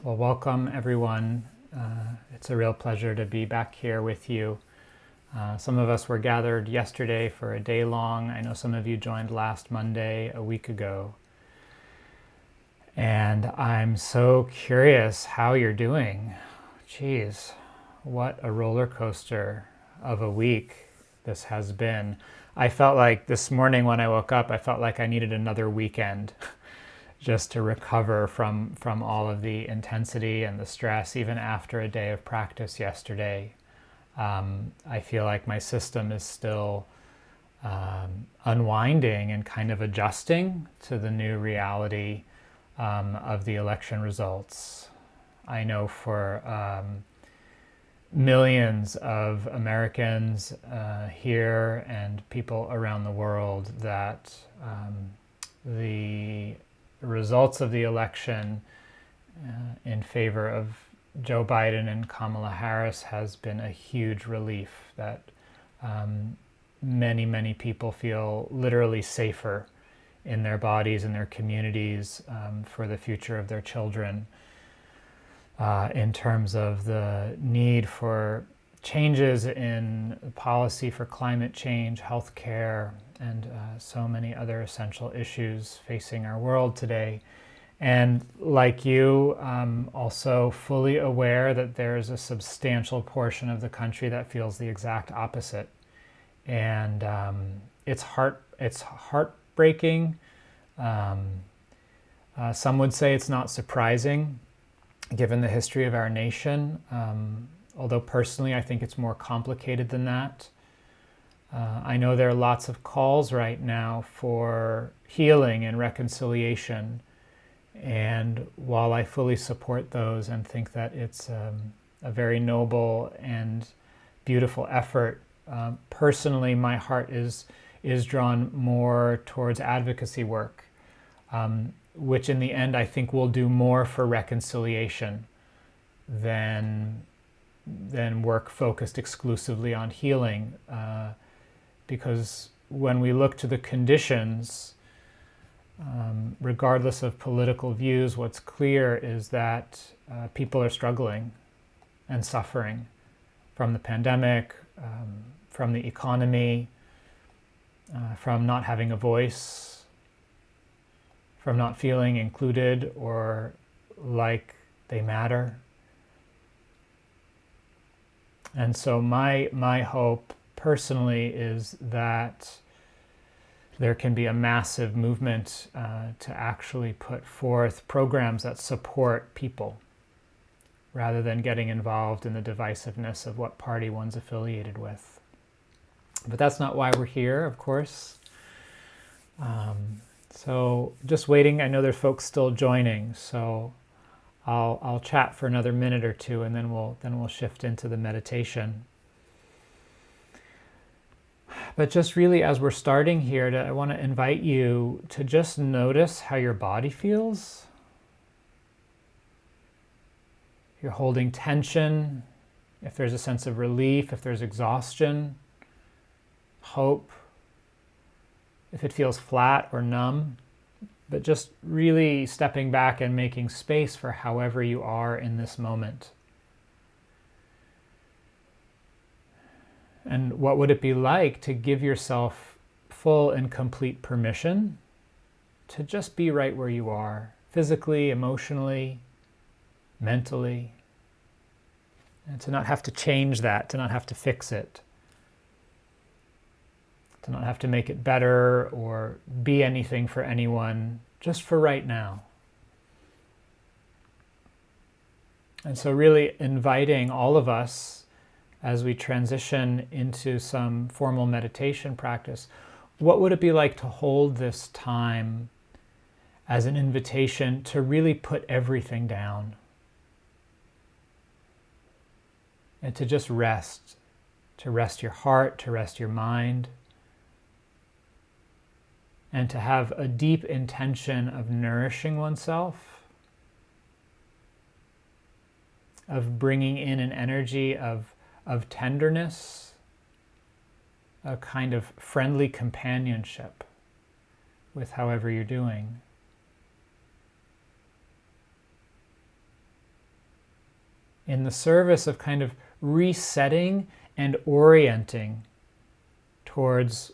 Well, welcome everyone. It's a real pleasure to be back here with you. Some of us were gathered yesterday for a day long. I know some of you joined last Monday, a week ago. And I'm so curious how you're doing. Geez, what a roller coaster of a week this has been. I felt like this morning when I woke up, I felt like I needed another weekend just to recover from all of the intensity and the stress, even after a day of practice yesterday. I feel like my system is still unwinding and kind of adjusting to the new reality of the election results. I know for millions of Americans here and people around the world that the results of the election in favor of Joe Biden and Kamala Harris has been a huge relief, that many people feel literally safer in their bodies and their communities for the future of their children, in terms of the need for changes in policy for climate change, healthcare, and so many other essential issues facing our world today. And like you, also fully aware that there's a substantial portion of the country that feels the exact opposite. And it's heartbreaking. Some would say it's not surprising, given the history of our nation. Although personally, I think it's more complicated than that. I know there are lots of calls right now for healing and reconciliation. And while I fully support those and think that it's a very noble and beautiful effort, personally, my heart is drawn more towards advocacy work, which in the end I think will do more for reconciliation than work focused exclusively on healing. Because when we look to the conditions, regardless of political views, what's clear is that people are struggling and suffering from the pandemic, from the economy, from not having a voice, from not feeling included or like they matter. And so my hope personally is that there can be a massive movement to actually put forth programs that support people rather than getting involved in the divisiveness of what party one's affiliated with. But that's not why we're here, of course. So just waiting. I know there's folks still joining, so I'll chat for another minute or two, and then we'll shift into the meditation. But just really, as we're starting here, I want to invite you to just notice how your body feels. If you're holding tension, if there's a sense of relief, if there's exhaustion, hope, if it feels flat or numb, but just really stepping back and making space for however you are in this moment. And what would it be like to give yourself full and complete permission to just be right where you are, physically, emotionally, mentally, and to not have to change that, to not have to fix it, to not have to make it better or be anything for anyone, just for right now. And so really inviting all of us, as we transition into some formal meditation practice, what would it be like to hold this time as an invitation to really put everything down and to just rest, to rest your heart, to rest your mind, and to have a deep intention of nourishing oneself, of bringing in an energy of tenderness, a kind of friendly companionship with however you're doing. in the service of kind of resetting and orienting towards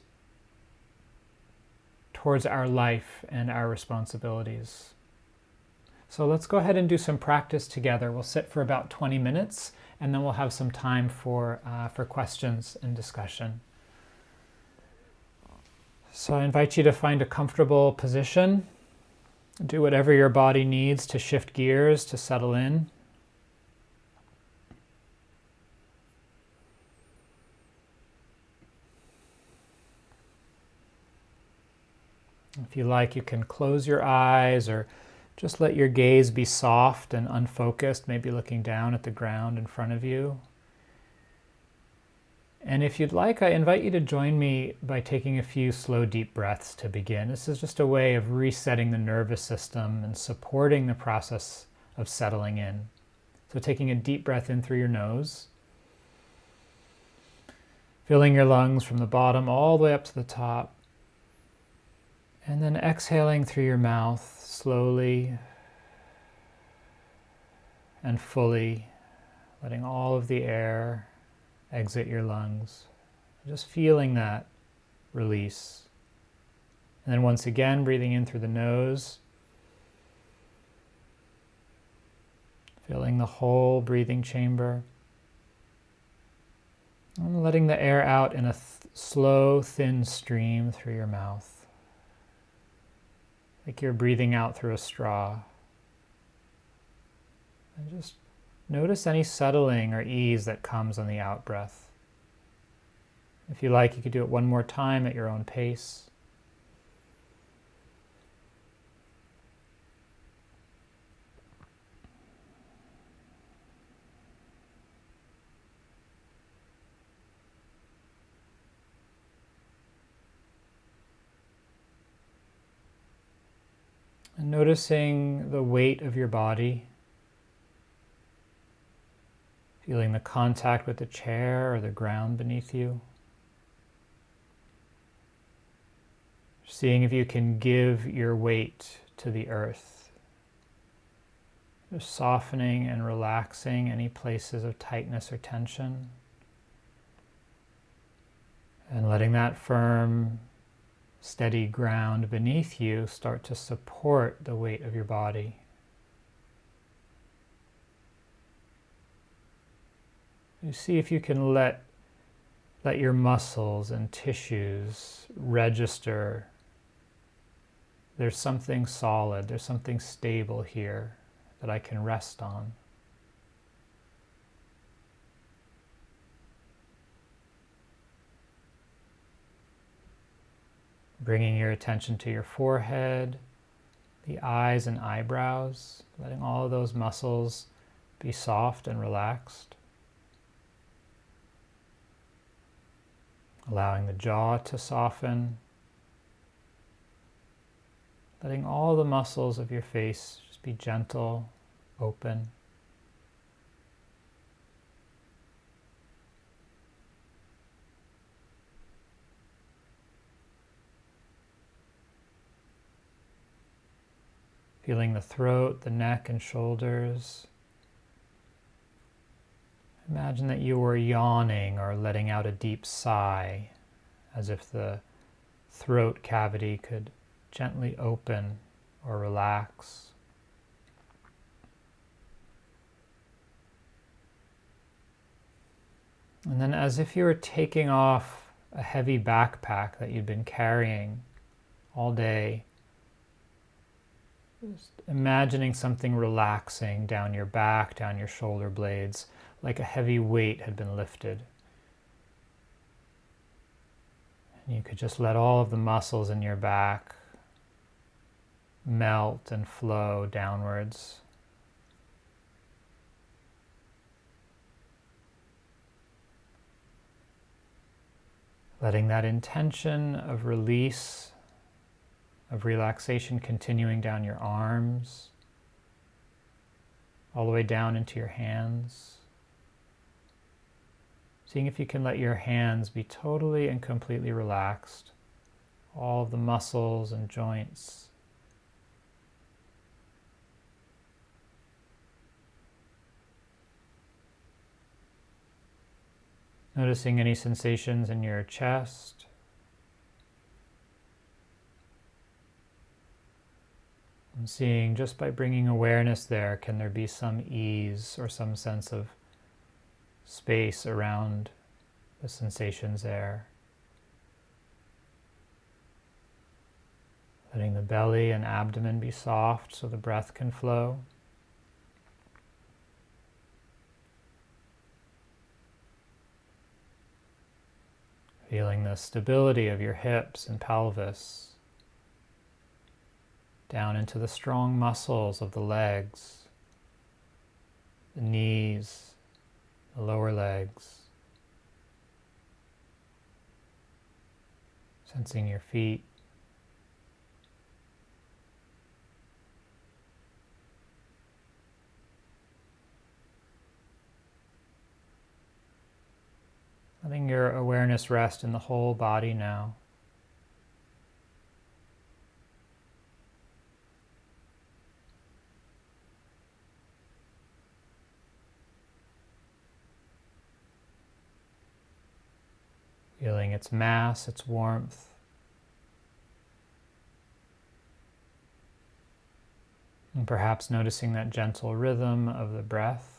our life and our responsibilities. So let's go ahead and do some practice together. We'll sit for about 20 minutes, and then we'll have some time for questions and discussion. So I invite you to find a comfortable position. Do whatever your body needs to shift gears, to settle in. If you like, you can close your eyes or just let your gaze be soft and unfocused, maybe looking down at the ground in front of you. And if you'd like, I invite you to join me by taking a few slow, deep breaths to begin. This is just a way of resetting the nervous system and supporting the process of settling in. So taking a deep breath in through your nose, filling your lungs from the bottom all the way up to the top, and then exhaling through your mouth slowly and fully, letting all of the air exit your lungs. Just feeling that release. And then once again, breathing in through the nose, filling the whole breathing chamber, and letting the air out in a slow, thin stream through your mouth, like you're breathing out through a straw. And just notice any settling or ease that comes on the out breath. If you like, you could do it one more time at your own pace. And noticing the weight of your body, feeling the contact with the chair or the ground beneath you. Seeing if you can give your weight to the earth. Just softening and relaxing any places of tightness or tension. And letting that firm, steady ground beneath you start to support the weight of your body. You see if you can let your muscles and tissues register. There's something solid, there's something stable here that I can rest on. Bringing your attention to your forehead, the eyes and eyebrows, letting all of those muscles be soft and relaxed. Allowing the jaw to soften. Letting all the muscles of your face just be gentle, open. Feeling the throat, the neck and shoulders. Imagine that you were yawning or letting out a deep sigh, as if the throat cavity could gently open or relax. And then as if you were taking off a heavy backpack that you'd been carrying all day, just imagining something relaxing down your back, down your shoulder blades, like a heavy weight had been lifted. And you could just let all of the muscles in your back melt and flow downwards. Letting that intention of release, of relaxation continuing down your arms, all the way down into your hands. Seeing if you can let your hands be totally and completely relaxed. All of the muscles and joints. Noticing any sensations in your chest. And seeing, just by bringing awareness there, can there be some ease or some sense of space around the sensations there. Letting the belly and abdomen be soft so the breath can flow. Feeling the stability of your hips and pelvis down into the strong muscles of the legs, the knees, the lower legs. Sensing your feet. Letting your awareness rest in the whole body now. Feeling its mass, its warmth. And perhaps noticing that gentle rhythm of the breath.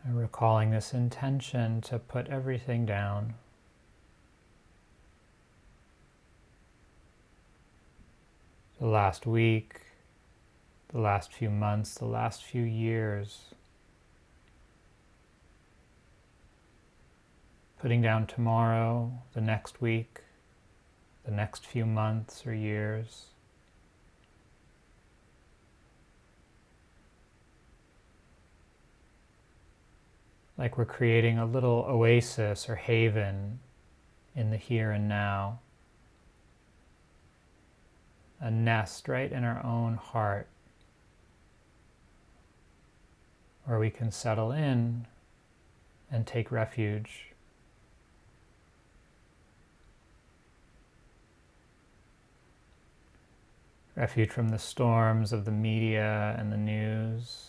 And recalling this intention to put everything down. The last week, the last few months, the last few years. Putting down tomorrow, the next week, the next few months or years. Like we're creating a little oasis or haven in the here and now. A nest right in our own heart where we can settle in and take refuge. Refuge from the storms of the media and the news.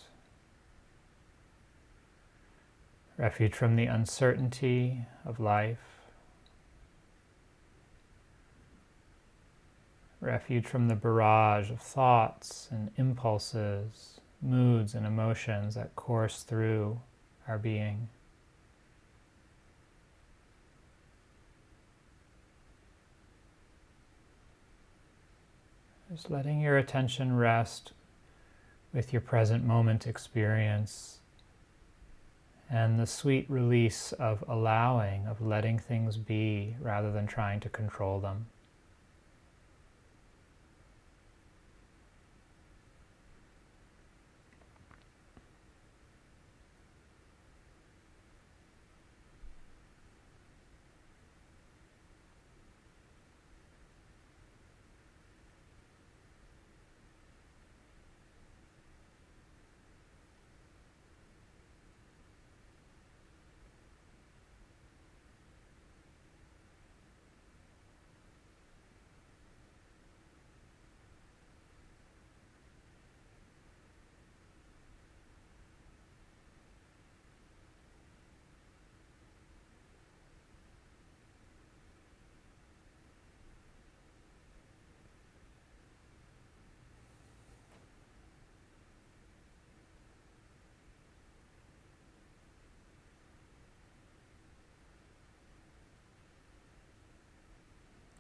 Refuge from the uncertainty of life. Refuge from the barrage of thoughts and impulses, moods and emotions that course through our being. Just letting your attention rest with your present moment experience and the sweet release of allowing, of letting things be rather than trying to control them.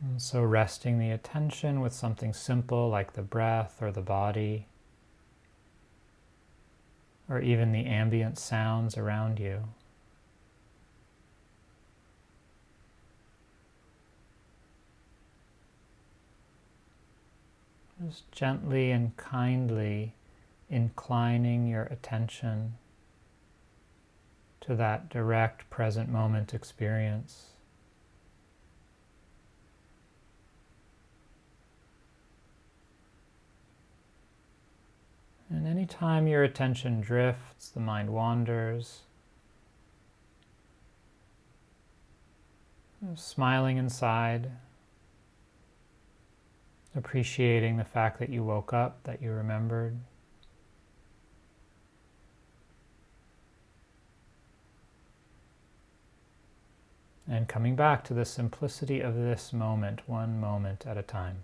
And so resting the attention with something simple like the breath or the body, or even the ambient sounds around you. Just gently and kindly inclining your attention to that direct present moment experience. And anytime your attention drifts, the mind wanders, smiling inside, appreciating the fact that you woke up, that you remembered. And coming back to the simplicity of this moment, one moment at a time.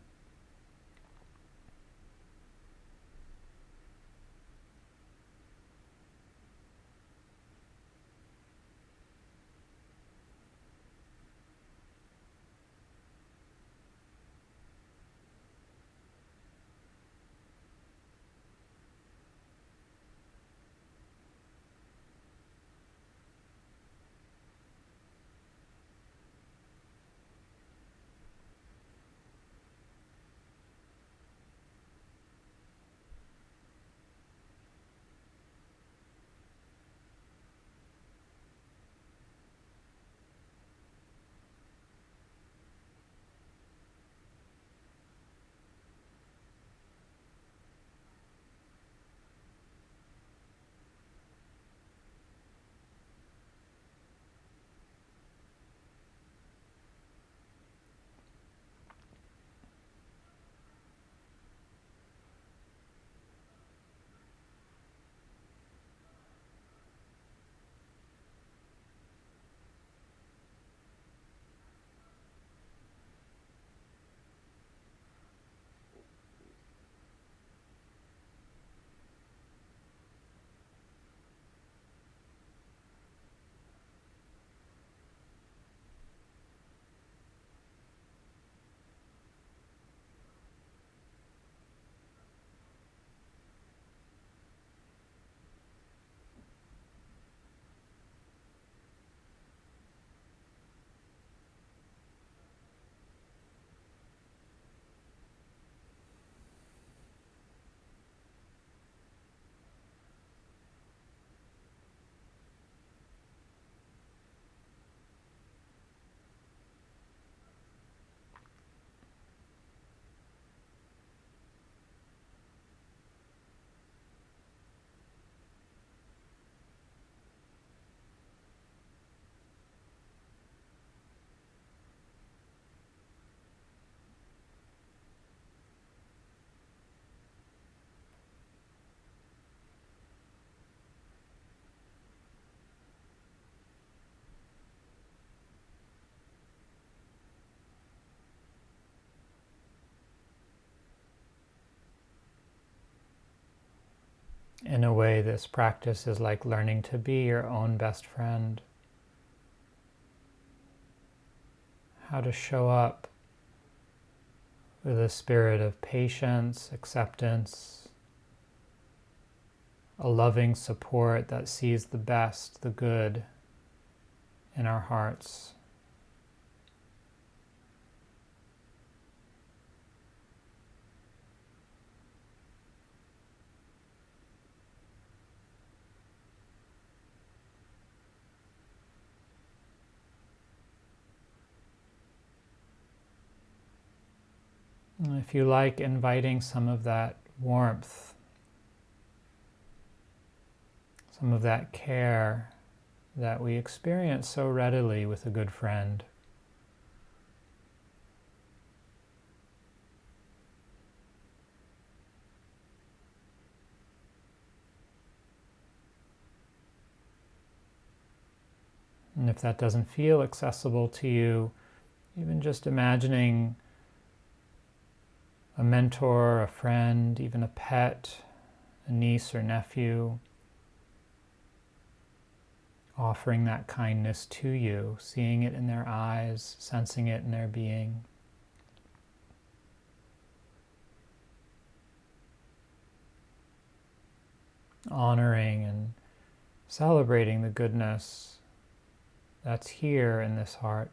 In a way, this practice is like learning to be your own best friend. How to show up with a spirit of patience, acceptance, a loving support that sees the best, the good in our hearts. If you like, inviting some of that warmth, some of that care that we experience so readily with a good friend. And if that doesn't feel accessible to you, even just imagining a mentor, a friend, even a pet, a niece or nephew, offering that kindness to you, seeing it in their eyes, sensing it in their being. Honoring and celebrating the goodness that's here in this heart.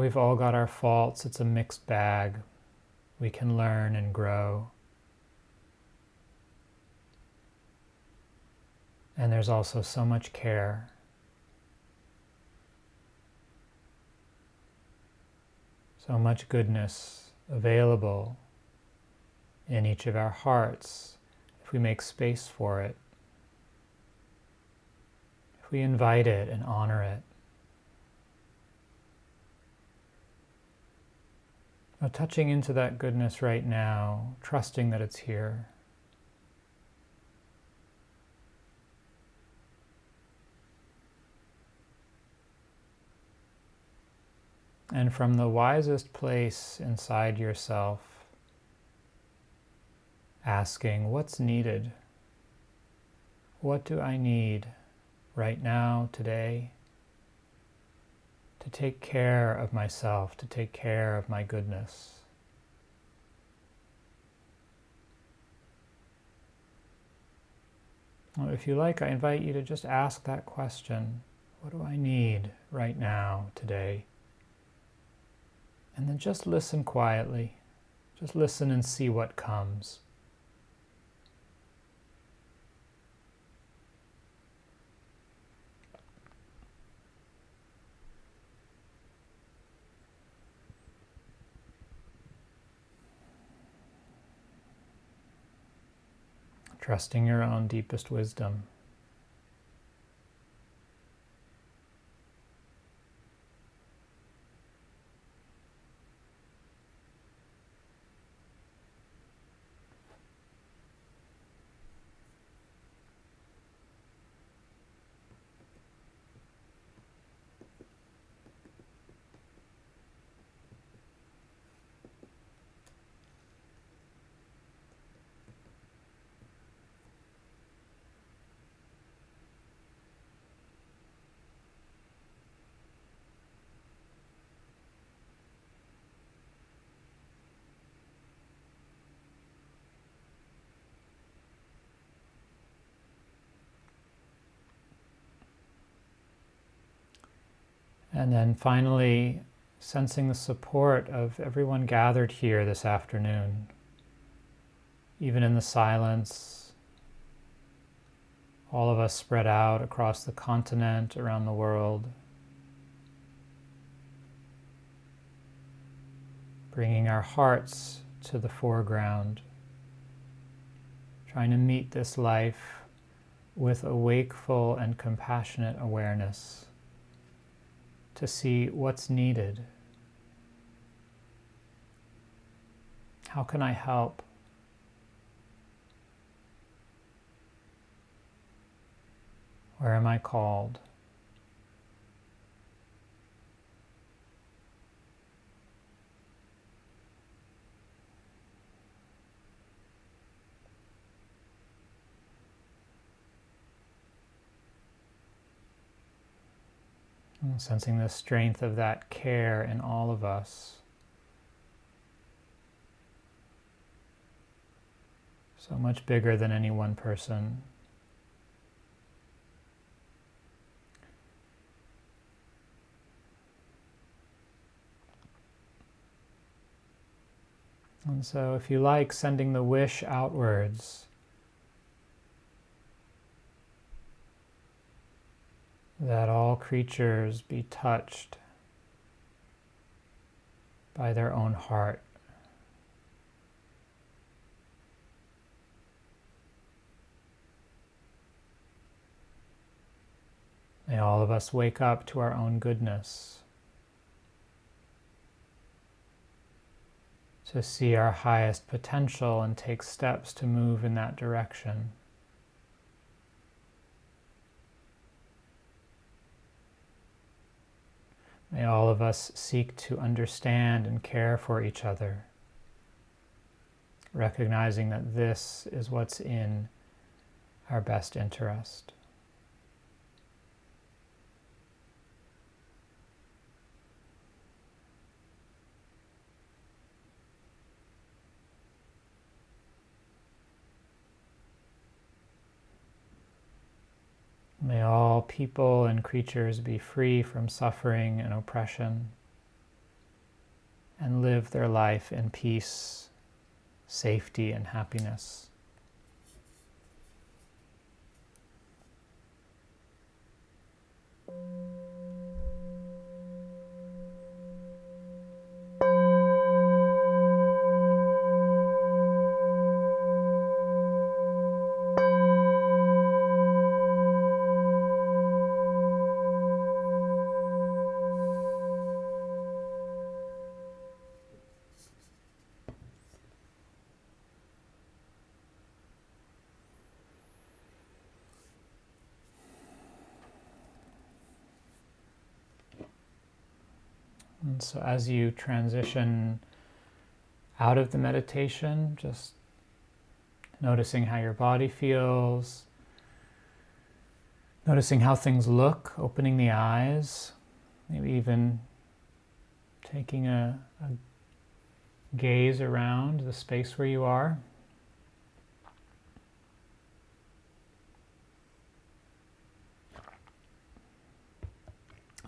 we've all got our faults. It's a mixed bag. We can learn and grow. And there's also so much care. So much goodness available in each of our hearts if we make space for it, if we invite it and honor it. Now, touching into that goodness right now, trusting that it's here. And from the wisest place inside yourself, asking, what's needed? What do I need right now, today, to take care of myself, to take care of my goodness? Well, if you like, I invite you to just ask that question. What do I need right now, today? And then just listen quietly. Just listen and see what comes. Trusting your own deepest wisdom. And then finally, sensing the support of everyone gathered here this afternoon, even in the silence, all of us spread out across the continent, around the world, bringing our hearts to the foreground, trying to meet this life with a wakeful and compassionate awareness, to see what's needed. How can I help? Where am I called? And sensing the strength of that care in all of us. So much bigger than any one person. And so if you like, sending the wish outwards, that all creatures be touched by their own heart. May all of us wake up to our own goodness, to see our highest potential and take steps to move in that direction. May all of us seek to understand and care for each other, recognizing that this is what's in our best interest. May all people and creatures be free from suffering and oppression. live their life in peace, safety, and happiness. And so as you transition out of the meditation, just noticing how your body feels, noticing how things look, opening the eyes, maybe even taking a gaze around the space where you are.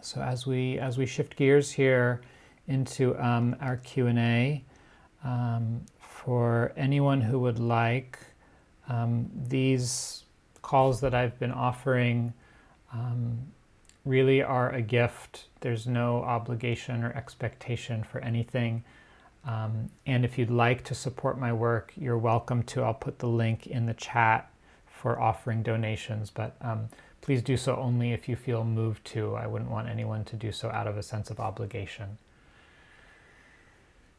So as we shift gears here into our Q&A, for anyone who would like, these calls that I've been offering really are a gift. There's no obligation or expectation for anything. And if you'd like to support my work, you're welcome to. I'll put the link in the chat for offering donations, but please do so only if you feel moved to. I wouldn't want anyone to do so out of a sense of obligation.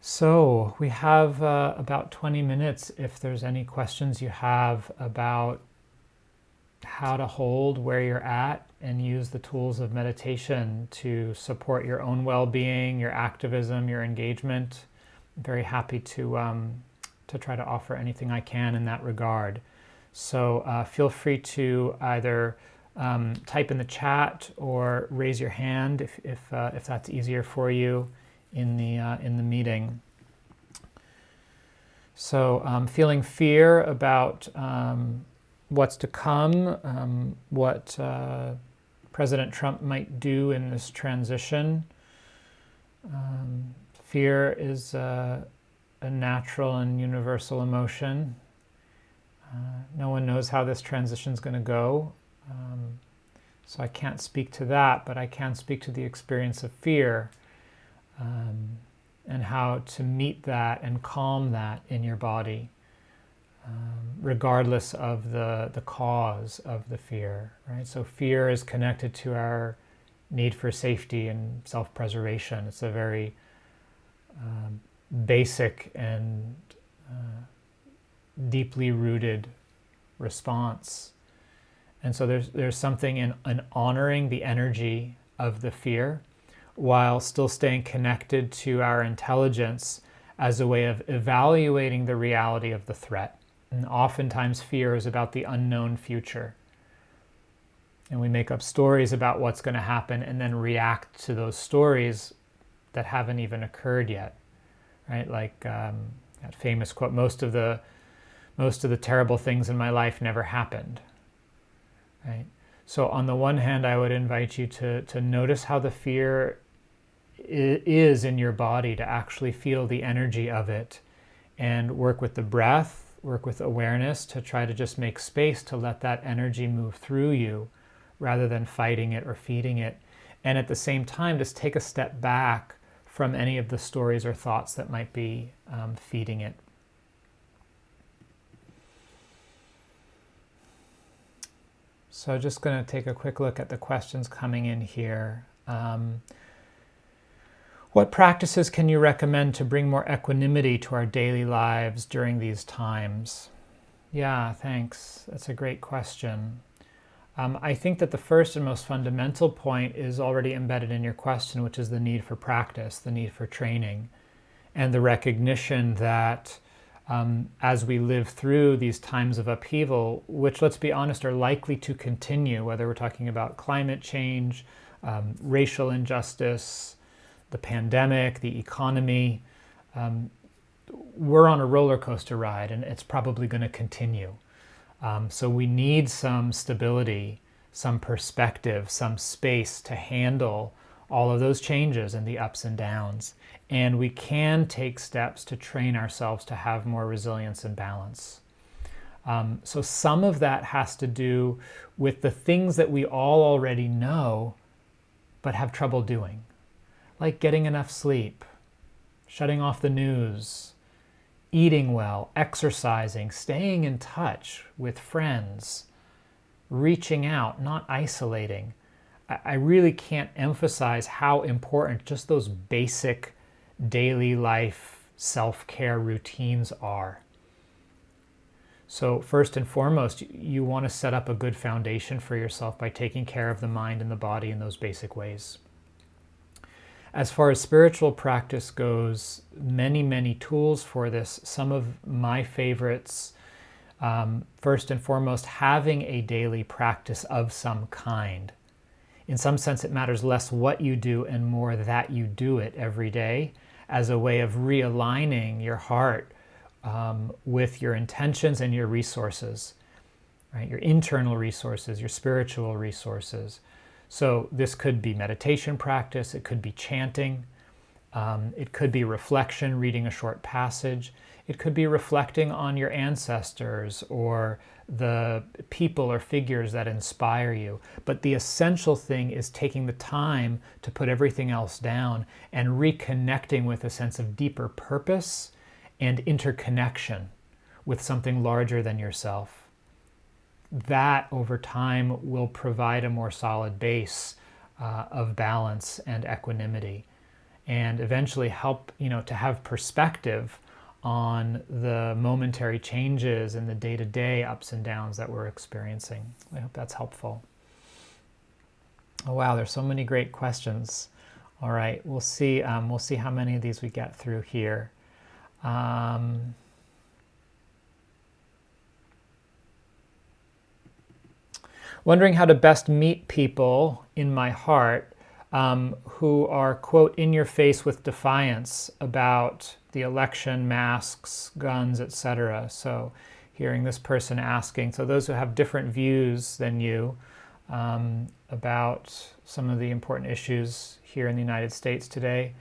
So we have about 20 minutes if there's any questions you have about how to hold where you're at and use the tools of meditation to support your own well-being, your activism, your engagement. I'm very happy to try to offer anything I can in that regard. So feel free to either type in the chat or raise your hand if that's easier for you in the meeting. So feeling fear about what's to come, what President Trump might do in this transition. Fear is a natural and universal emotion. No one knows how this transition is going to go. So I can't speak to that, but I can speak to the experience of fear and how to meet that and calm that in your body, regardless of the cause of the fear, right? So fear is connected to our need for safety and self-preservation. It's a very basic and deeply rooted response. And so there's something in honoring the energy of the fear while still staying connected to our intelligence as a way of evaluating the reality of the threat. And oftentimes fear is about the unknown future. And we make up stories about what's going to happen and then react to those stories that haven't even occurred yet. Right? Like that famous quote, most of the terrible things in my life never happened. Right? So on the one hand, I would invite you to notice how the fear is in your body, to actually feel the energy of it and work with the breath, work with awareness to try to just make space to let that energy move through you rather than fighting it or feeding it. And at the same time, just take a step back from any of the stories or thoughts that might be feeding it. So just going to take a quick look at the questions coming in here. What practices can you recommend to bring more equanimity to our daily lives during these times? Yeah, thanks. That's a great question. I think that the first and most fundamental point is already embedded in your question, which is the need for practice, the need for training, and the recognition that as we live through these times of upheaval, which, let's be honest, are likely to continue, whether we're talking about climate change, racial injustice, the pandemic, the economy, we're on a roller coaster ride and it's probably going to continue. So we need some stability, some perspective, some space to handle all of those changes and the ups and downs. And we can take steps to train ourselves to have more resilience and balance. So some of that has to do with the things that we all already know but have trouble doing, like getting enough sleep, shutting off the news, eating well, exercising, staying in touch with friends, reaching out, not isolating. I really can't emphasize how important just those basic daily life self-care routines are. So first and foremost, you want to set up a good foundation for yourself by taking care of the mind and the body in those basic ways. As far as spiritual practice goes, many tools for this. Some of my favorites, first and foremost, having a daily practice of some kind. In some sense, it matters less what you do and more that you do it every day as a way of realigning your heart with your intentions and your resources, right? Your internal resources, your spiritual resources. So this could be meditation practice, it could be chanting, it could be reflection, reading a short passage, it could be reflecting on your ancestors or the people or figures that inspire you. But the essential thing is taking the time to put everything else down and reconnecting with a sense of deeper purpose and interconnection with something larger than yourself. That over time will provide a more solid base of balance and equanimity, and eventually help to have perspective on the momentary changes and the day-to-day ups and downs that we're experiencing. I hope that's helpful. Oh wow, there's so many great questions. All right, we'll see how many of these we get through here. Wondering how to best meet people in my heart who are, quote, in your face with defiance about the election, masks, guns, etc. So hearing this person asking, so those who have different views than you about some of the important issues here in the United States today,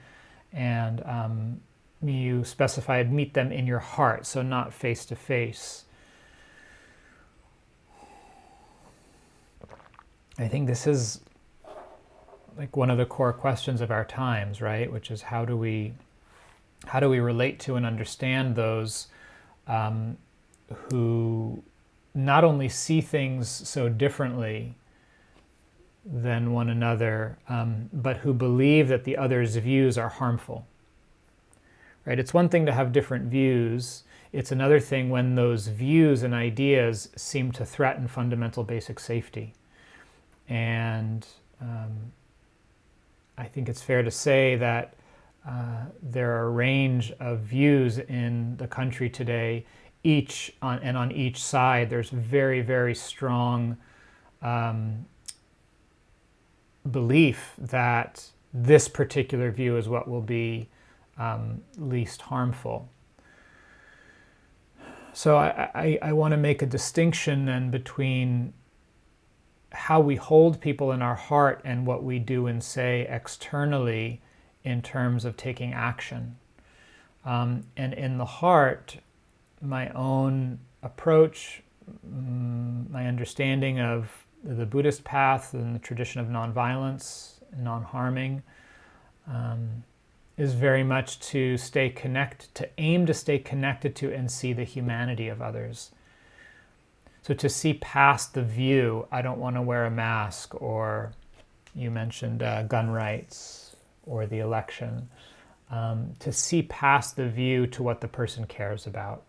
and you specified meet them in your heart, so not face to face. I think this is like one of the core questions of our times, right? Which is how do we relate to and understand those who not only see things so differently than one another, but who believe that the other's views are harmful, right? It's one thing to have different views. It's another thing when those views and ideas seem to threaten fundamental basic safety. And I think it's fair to say that there are a range of views in the country today. On each side, there's very strong belief that this particular view is what will be least harmful. So I want to make a distinction then between how we hold people in our heart and what we do and say externally in terms of taking action. And in the heart, my own approach, my understanding of the Buddhist path and the tradition of nonviolence, non-harming, is very much to aim to stay connected to and see the humanity of others. So to see past the view, I don't want to wear a mask, or you mentioned gun rights or the election, to see past the view to what the person cares about.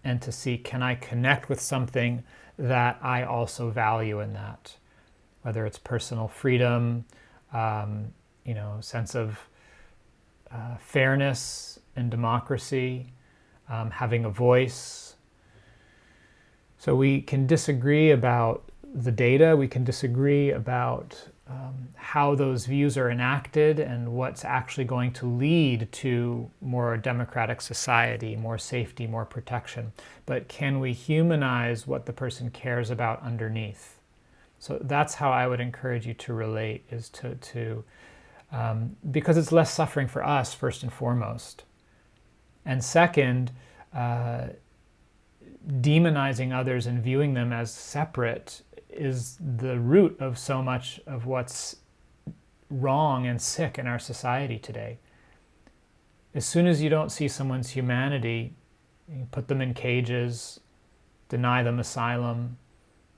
And to see, can I connect with something that I also value in that? Whether it's personal freedom, sense of fairness and democracy, having a voice. So we can disagree about the data, we can disagree about how those views are enacted and what's actually going to lead to more democratic society, more safety, more protection. But can we humanize what the person cares about underneath? So that's how I would encourage you to relate, is to because it's less suffering for us, first and foremost. And second, demonizing others and viewing them as separate is the root of so much of what's wrong and sick in our society today. As soon as you don't see someone's humanity, you put them in cages, deny them asylum,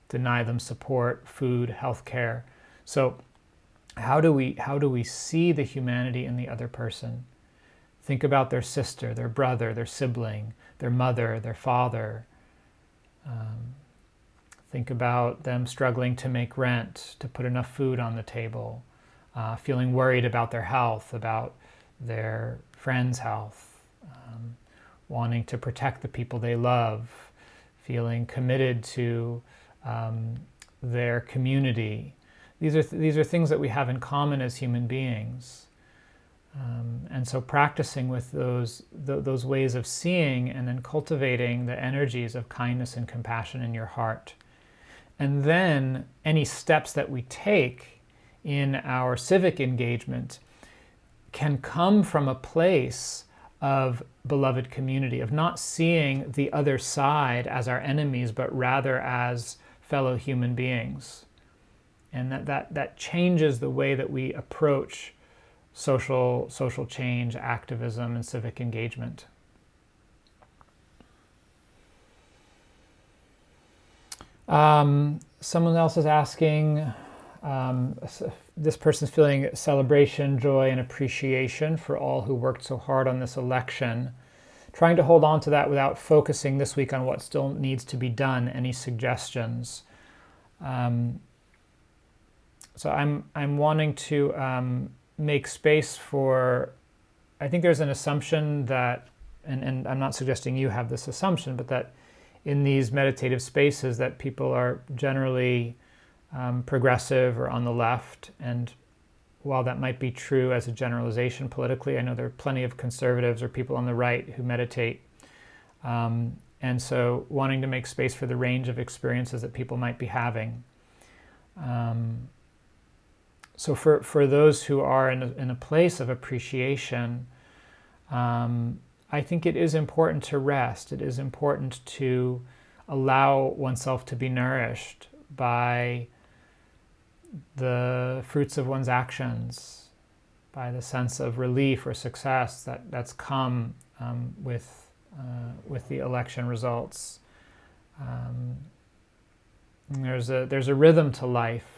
deny them support, food, health care. So how do we see the humanity in the other person? Think about their sister, their brother, their sibling, their mother, their father. Think about them struggling to make rent, to put enough food on the table, feeling worried about their health, about their friends' health, wanting to protect the people they love, feeling committed to their community. These are things that we have in common as human beings. And so practicing with those ways of seeing and then cultivating the energies of kindness and compassion in your heart. And then any steps that we take in our civic engagement can come from a place of beloved community, of not seeing the other side as our enemies, but rather as fellow human beings. And that changes the way that we approach social change, activism, and civic engagement. Someone else is asking, this person's feeling celebration, joy, and appreciation for all who worked so hard on this election. Trying to hold on to that without focusing this week on what still needs to be done. Any suggestions? So I'm wanting to make space for, I think there's an assumption that, and I'm not suggesting you have this assumption, but that in these meditative spaces that people are generally progressive or on the left. And while that might be true as a generalization politically, I know there are plenty of conservatives or people on the right who meditate. And so wanting to make space for the range of experiences that people might be having. So for those who are in a place of appreciation, I think it is important to rest. It is important to allow oneself to be nourished by the fruits of one's actions, by the sense of relief or success that's come with the election results. There's a rhythm to life.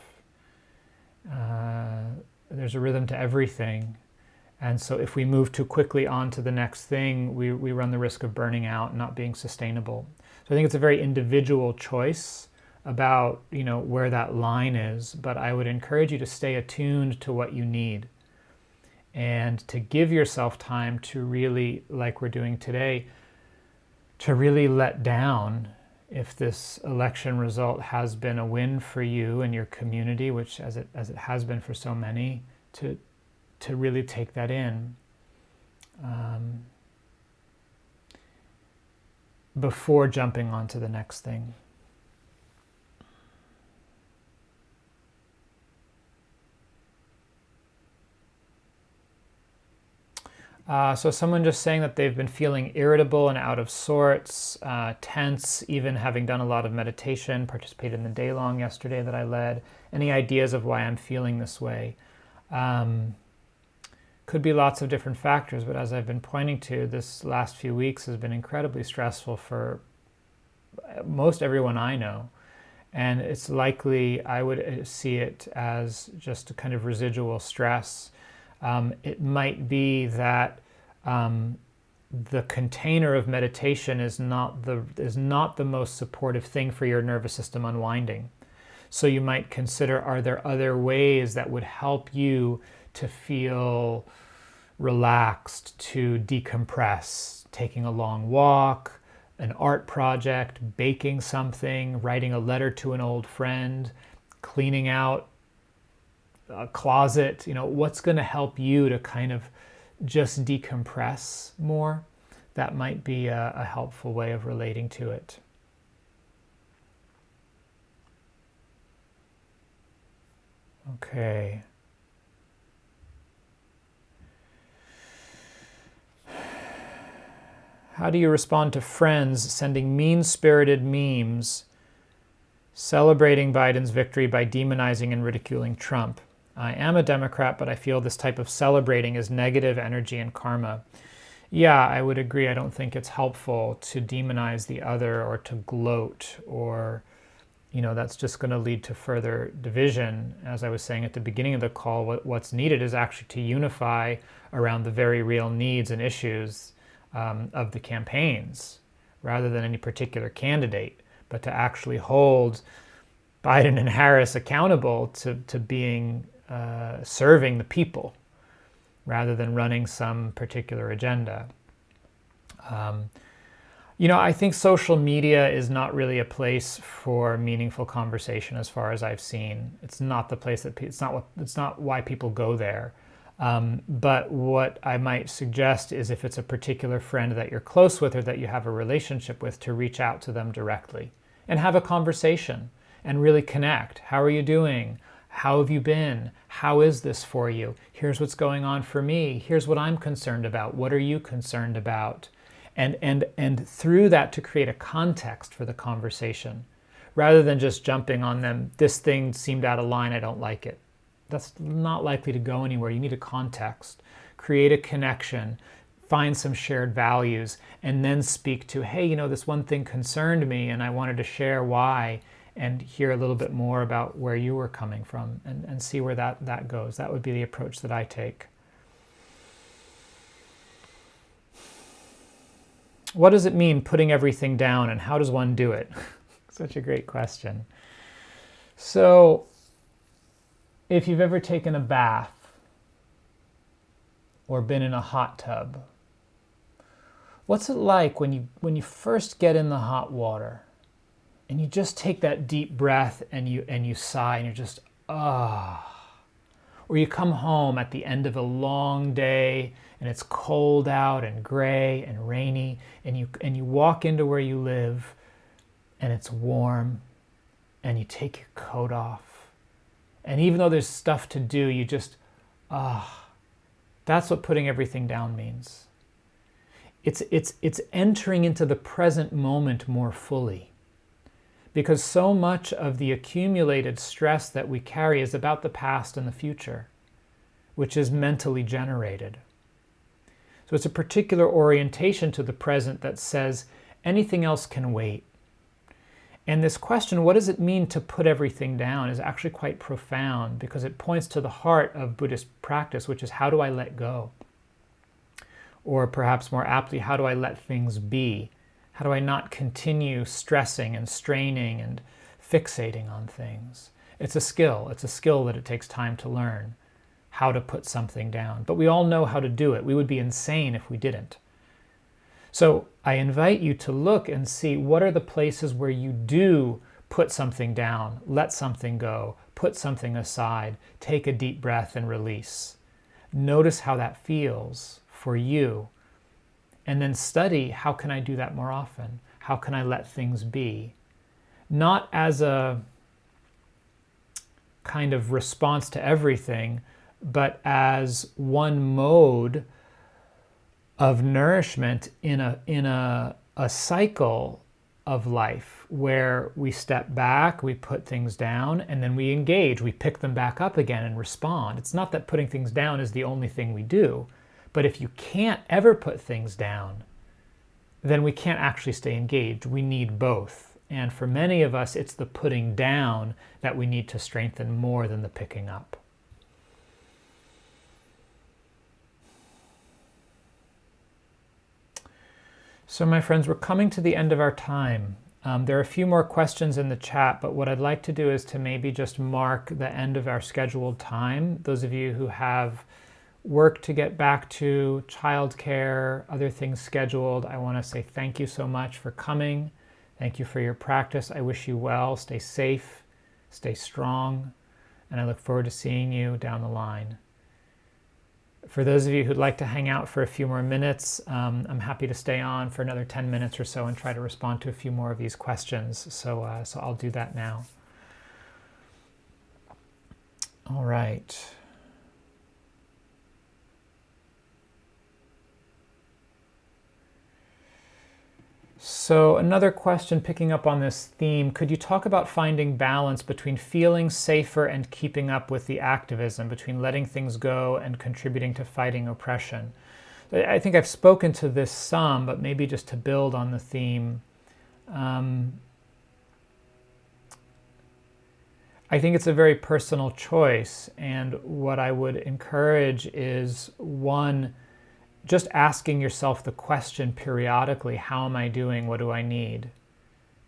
There's a rhythm to everything. And so if we move too quickly on to the next thing, we run the risk of burning out and not being sustainable. So I think it's a very individual choice about, where that line is, but I would encourage you to stay attuned to what you need and to give yourself time to really, like we're doing today, to really let down if this election result has been a win for you and your community, which as it has been for so many, to really take that in before jumping on to the next thing. So someone just saying that they've been feeling irritable and out of sorts, tense, even having done a lot of meditation, participated in the day long yesterday that I led. Any ideas of why I'm feeling this way? Could be lots of different factors, but as I've been pointing to, this last few weeks has been incredibly stressful for most everyone I know. And it's likely I would see it as just a kind of residual stress. It might be that the container of meditation is not the most supportive thing for your nervous system unwinding. So you might consider, are there other ways that would help you to feel relaxed, to decompress? Taking a long walk, an art project, baking something, writing a letter to an old friend, cleaning out a closet. What's going to help you to kind of just decompress more? That might be a helpful way of relating to it. Okay. How do you respond to friends sending mean-spirited memes celebrating Biden's victory by demonizing and ridiculing Trump? I am a Democrat, but I feel this type of celebrating is negative energy and karma. Yeah, I would agree. I don't think it's helpful to demonize the other or to gloat, or, that's just going to lead to further division. As I was saying at the beginning of the call, what's needed is actually to unify around the very real needs and issues of the campaigns, rather than any particular candidate, but to actually hold Biden and Harris accountable to being serving the people, rather than running some particular agenda. I think social media is not really a place for meaningful conversation, as far as I've seen. It's not the place that it's not why people go there. But what I might suggest is, if it's a particular friend that you're close with or that you have a relationship with, to reach out to them directly and have a conversation and really connect. How are you doing? How have you been? How is this for you? Here's what's going on for me. Here's what I'm concerned about. What are you concerned about? And through that, to create a context for the conversation, rather than just jumping on them. This thing seemed out of line. I don't like it. That's not likely to go anywhere. You need a context, create a connection, find some shared values, and then speak to, hey, this one thing concerned me and I wanted to share why, and hear a little bit more about where you were coming from, and see where that goes. That would be the approach that I take. What does it mean, putting everything down, and how does one do it? Such a great question. So, if you've ever taken a bath or been in a hot tub, what's it like when you first get in the hot water and you just take that deep breath and you sigh and you're just, Or you come home at the end of a long day and it's cold out and gray and rainy, and you walk into where you live and it's warm, and you take your coat off. And even though there's stuff to do, you just, that's what putting everything down means. It's entering into the present moment more fully. Because so much of the accumulated stress that we carry is about the past and the future, which is mentally generated. So it's a particular orientation to the present that says anything else can wait. And this question, what does it mean to put everything down, is actually quite profound, because it points to the heart of Buddhist practice, which is, how do I let go? Or perhaps more aptly, how do I let things be? How do I not continue stressing and straining and fixating on things? It's a skill. It's a skill that it takes time to learn, how to put something down. But we all know how to do it. We would be insane if we didn't. So I invite you to look and see, what are the places where you do put something down, let something go, put something aside, take a deep breath and release. Notice how that feels for you. And then study, how can I do that more often? How can I let things be? Not as a kind of response to everything, but as one mode of nourishment in a cycle of life, where we step back, we put things down, and then we engage, we pick them back up again and respond. It's not that putting things down is the only thing we do, but if you can't ever put things down, then we can't actually stay engaged. We need both. And for many of us, it's the putting down that we need to strengthen more than the picking up. So my friends, we're coming to the end of our time. There are a few more questions in the chat, but what I'd like to do is to maybe just mark the end of our scheduled time. Those of you who have work to get back to, childcare, other things scheduled, I want to say thank you so much for coming. Thank you for your practice. I wish you well. Stay safe, stay strong, and I look forward to seeing you down the line. For those of you who'd like to hang out for a few more minutes, I'm happy to stay on for another 10 minutes or so and try to respond to a few more of these questions. So I'll do that now. All right. So another question picking up on this theme, could you talk about finding balance between feeling safer and keeping up with the activism, between letting things go and contributing to fighting oppression? I think I've spoken to this some, but maybe just to build on the theme. I think it's a very personal choice, and what I would encourage is, one, just asking yourself the question periodically, how am I doing? What do I need?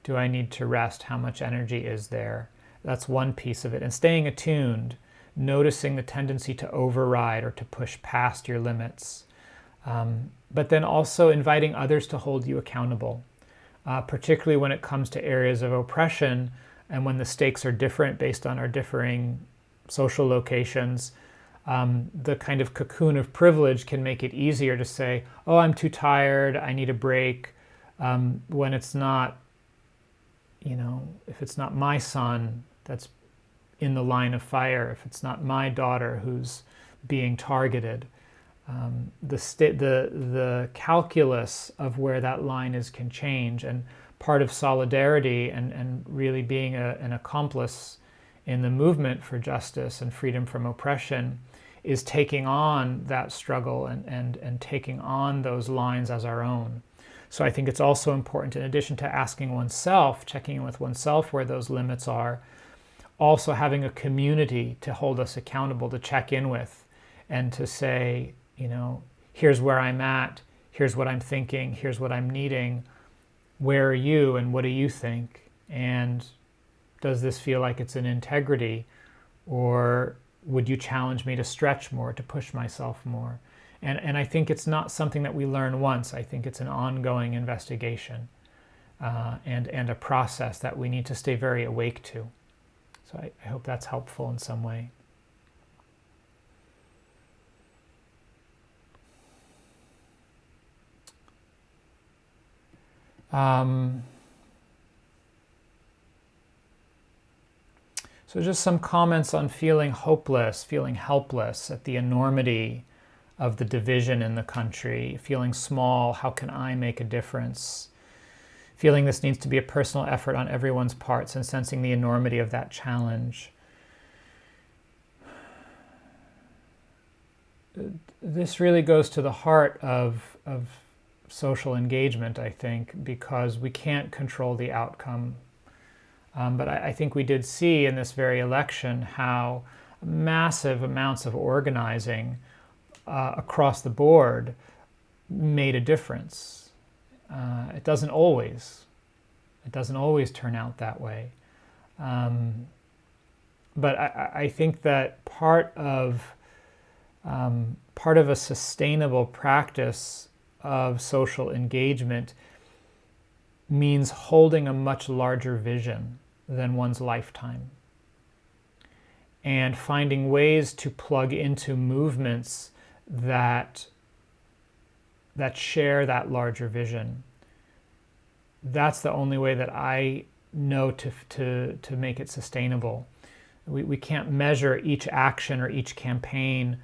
Do I need to rest? How much energy is there? That's one piece of it. And staying attuned, noticing the tendency to override or to push past your limits. But then also inviting others to hold you accountable, particularly when it comes to areas of oppression and when the stakes are different based on our differing social locations. The kind of cocoon of privilege can make it easier to say, oh, I'm too tired, I need a break, when it's not, if it's not my son that's in the line of fire, if it's not my daughter who's being targeted. The calculus of where that line is can change, and part of solidarity and really being an accomplice in the movement for justice and freedom from oppression is taking on that struggle and taking on those lines as our own. So I think it's also important, in addition to asking oneself, checking in with oneself where those limits are, also having a community to hold us accountable, to check in with, and to say, here's where I'm at, here's what I'm thinking, here's what I'm needing, where are you and what do you think? And does this feel like it's in integrity, or would you challenge me to stretch more, to push myself more? And I think it's not something that we learn once. I think it's an ongoing investigation and a process that we need to stay very awake to. So I hope that's helpful in some way. So just some comments on feeling hopeless, feeling helpless at the enormity of the division in the country, feeling small, how can I make a difference? Feeling this needs to be a personal effort on everyone's parts and sensing the enormity of that challenge. This really goes to the heart of social engagement, I think, because we can't control the outcome. But I think we did see in this very election how massive amounts of organizing across the board made a difference. It doesn't always turn out that way. But I think that part of a sustainable practice of social engagement means holding a much larger vision than one's lifetime and finding ways to plug into movements that share that larger vision. That's the only way that I know to make it sustainable. We can't measure each action or each campaign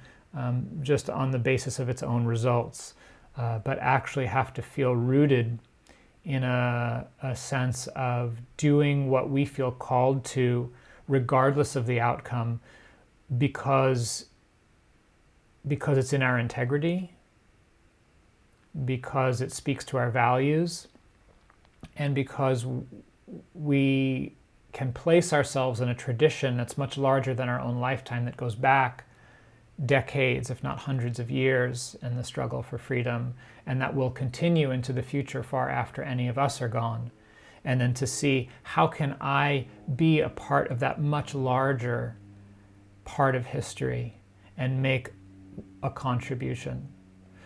just on the basis of its own results, but actually have to feel rooted in a sense of doing what we feel called to, regardless of the outcome, because it's in our integrity, because it speaks to our values, and because we can place ourselves in a tradition that's much larger than our own lifetime, that goes back decades, if not hundreds of years, in the struggle for freedom, and that will continue into the future far after any of us are gone. And then to see, how can I be a part of that much larger part of history and make a contribution.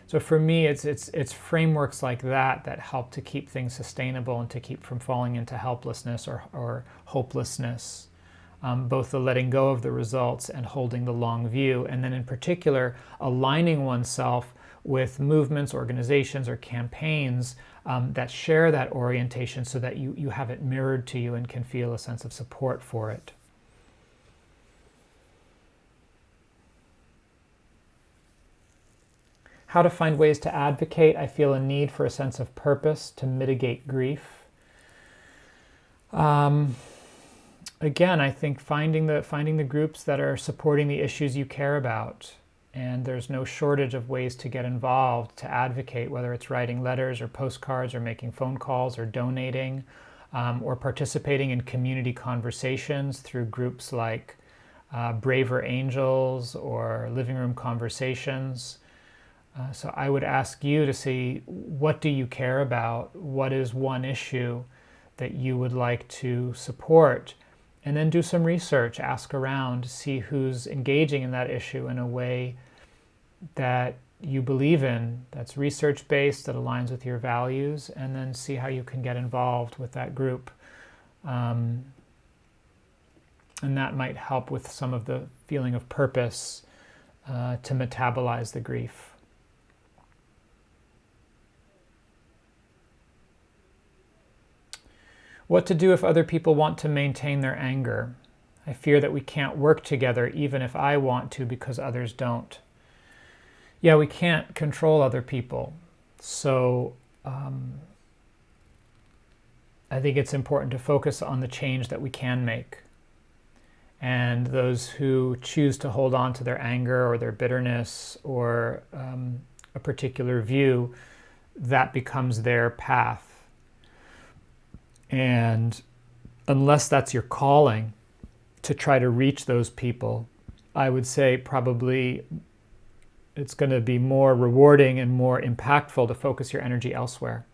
So for me, it's frameworks like that that help to keep things sustainable and to keep from falling into helplessness or hopelessness. Both the letting go of the results and holding the long view, and then in particular aligning oneself with movements, organizations, or campaigns that share that orientation, so that you have it mirrored to you and can feel a sense of support for it. How to find ways to advocate. I feel a need for a sense of purpose to mitigate grief. Again, I think finding the groups that are supporting the issues you care about. And there's no shortage of ways to get involved, to advocate, whether it's writing letters or postcards or making phone calls or donating, or participating in community conversations through groups like Braver Angels or Living Room Conversations. So I would ask you to see, what do you care about? What is one issue that you would like to support? And then do some research, ask around, see who's engaging in that issue in a way that you believe in, that's research-based, that aligns with your values, and then see how you can get involved with that group. And that might help with some of the feeling of purpose to metabolize the grief. What to do if other people want to maintain their anger? I fear that we can't work together even if I want to because others don't. Yeah, we can't control other people. So I think it's important to focus on the change that we can make. And those who choose to hold on to their anger or their bitterness or a particular view, that becomes their path. And unless that's your calling to try to reach those people, I would say probably it's going to be more rewarding and more impactful to focus your energy elsewhere.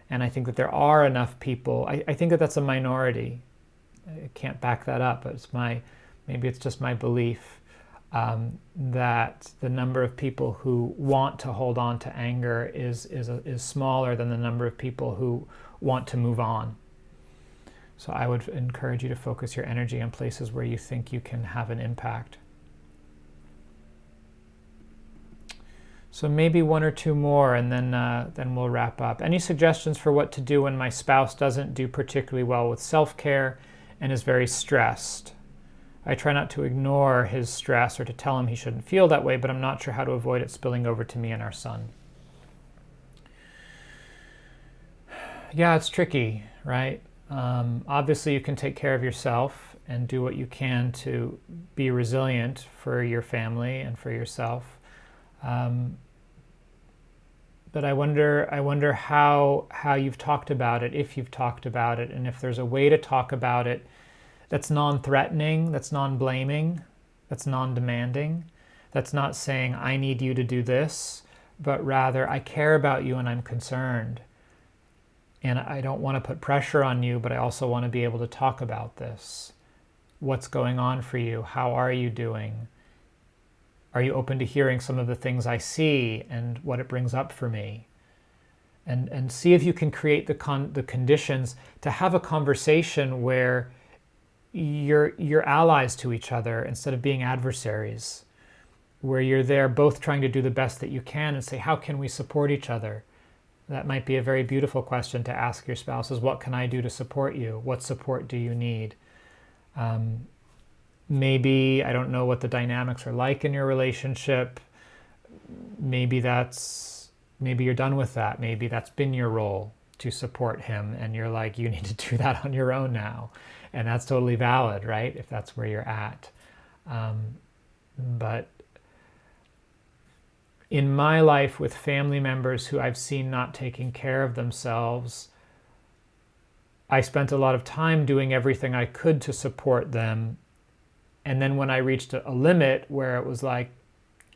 And I think that there are enough people. I think that that's a minority. I can't back that up, but maybe it's just my belief that the number of people who want to hold on to anger is smaller than the number of people who want to move on. So I would encourage you to focus your energy in places where you think you can have an impact. So maybe one or two more, and then we'll wrap up. Any suggestions for what to do when my spouse doesn't do particularly well with self-care and is very stressed? I try not to ignore his stress or to tell him he shouldn't feel that way, but I'm not sure how to avoid it spilling over to me and our son. Yeah, it's tricky, right? Obviously, you can take care of yourself and do what you can to be resilient for your family and for yourself. But I wonder how you've talked about it, if you've talked about it, and if there's a way to talk about it that's non-threatening, that's non-blaming, that's non-demanding, that's not saying, I need you to do this, but rather, I care about you and I'm concerned. And I don't want to put pressure on you, but I also want to be able to talk about this. What's going on for you? How are you doing? Are you open to hearing some of the things I see and what it brings up for me? And see if you can create the conditions to have a conversation where you're allies to each other instead of being adversaries, where you're there both trying to do the best that you can and say, how can we support each other? That might be a very beautiful question to ask your spouse, is what can I do to support you? What support do you need? Maybe, I don't know what the dynamics are like in your relationship. Maybe you're done with that. Maybe that's been your role to support him and you're like, you need to do that on your own now. And that's totally valid, right? If that's where you're at. But in my life with family members who I've seen not taking care of themselves, I spent a lot of time doing everything I could to support them. And then when I reached a limit where it was like,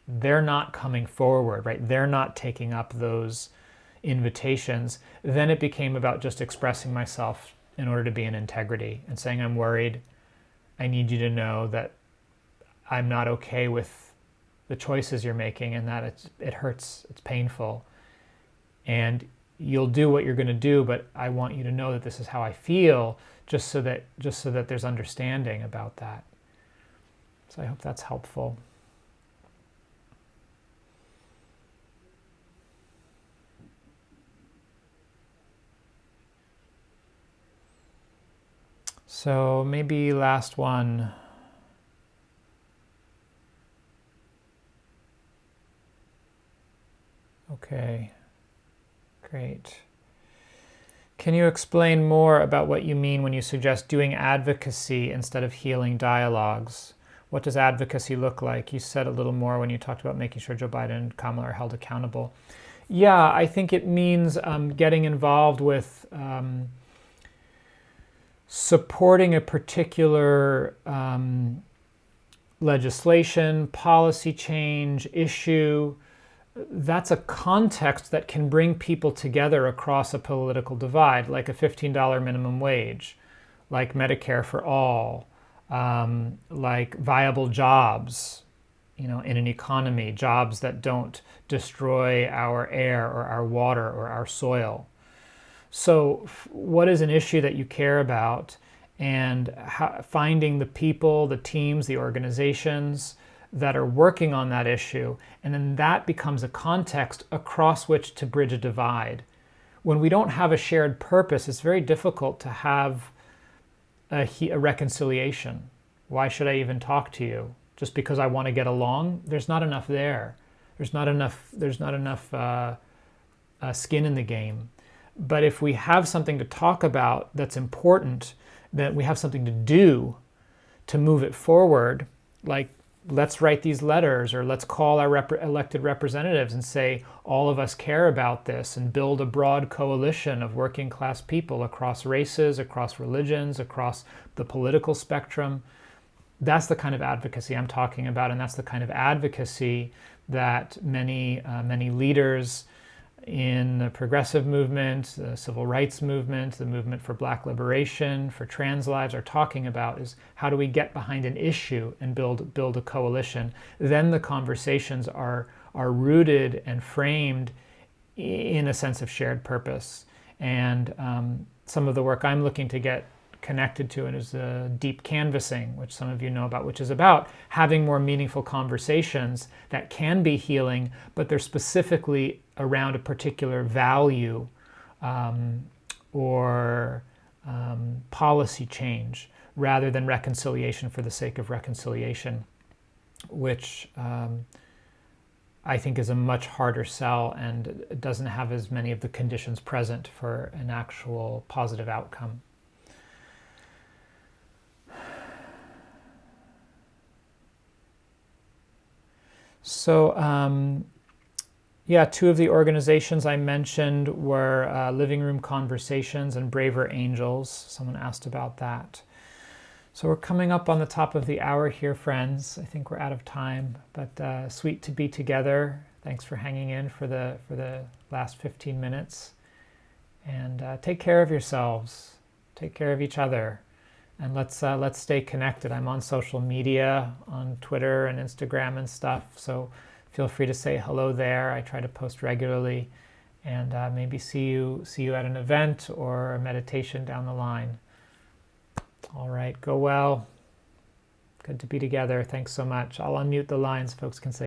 they're not coming forward, right? They're not taking up those invitations. Then it became about just expressing myself in order to be in integrity and saying, I'm worried. I need you to know that I'm not okay with the choices you're making and that it hurts, it's painful. And you'll do what you're going to do, but I want you to know that this is how I feel, just so that there's understanding about that. So I hope that's helpful. So maybe last one. Okay, great. Can you explain more about what you mean when you suggest doing advocacy instead of healing dialogues? What does advocacy look like? You said a little more when you talked about making sure Joe Biden and Kamala are held accountable. Yeah, I think it means getting involved with supporting a particular legislation, policy change, issue. That's a context that can bring people together across a political divide, like a $15 minimum wage, like Medicare for all, like viable jobs, in an economy, jobs that don't destroy our air or our water or our soil. So what is an issue that you care about, and finding the people, the teams, the organizations that are working on that issue, and then that becomes a context across which to bridge a divide. When we don't have a shared purpose, it's very difficult to have a reconciliation. Why should I even talk to you? Just because I want to get along? There's not enough there. There's not enough skin in the game. But if we have something to talk about that's important, then we have something to do to move it forward, like let's write these letters, or let's call our elected representatives and say, all of us care about this, and build a broad coalition of working class people across races, across religions, across the political spectrum. That's the kind of advocacy I'm talking about, and that's the kind of advocacy that many leaders in the progressive movement, the civil rights movement, the movement for Black liberation, for trans lives are talking about, is how do we get behind an issue and build a coalition? Then the conversations are rooted and framed in a sense of shared purpose. And some of the work I'm looking to get connected to it is deep canvassing, which some of you know about, which is about having more meaningful conversations that can be healing, but they're specifically around a particular value or policy change, rather than reconciliation for the sake of reconciliation, which I think is a much harder sell and doesn't have as many of the conditions present for an actual positive outcome. So, yeah, two of the organizations I mentioned were Living Room Conversations and Braver Angels. Someone asked about that. So we're coming up on the top of the hour here, friends. I think we're out of time, but sweet to be together. Thanks for hanging in for the last 15 minutes. And take care of yourselves. Take care of each other. And let's stay connected. I'm on social media, on Twitter and Instagram and stuff. So feel free to say hello there. I try to post regularly, and maybe see you at an event or a meditation down the line. All right, go well. Good to be together. Thanks so much. I'll unmute the lines. Folks can say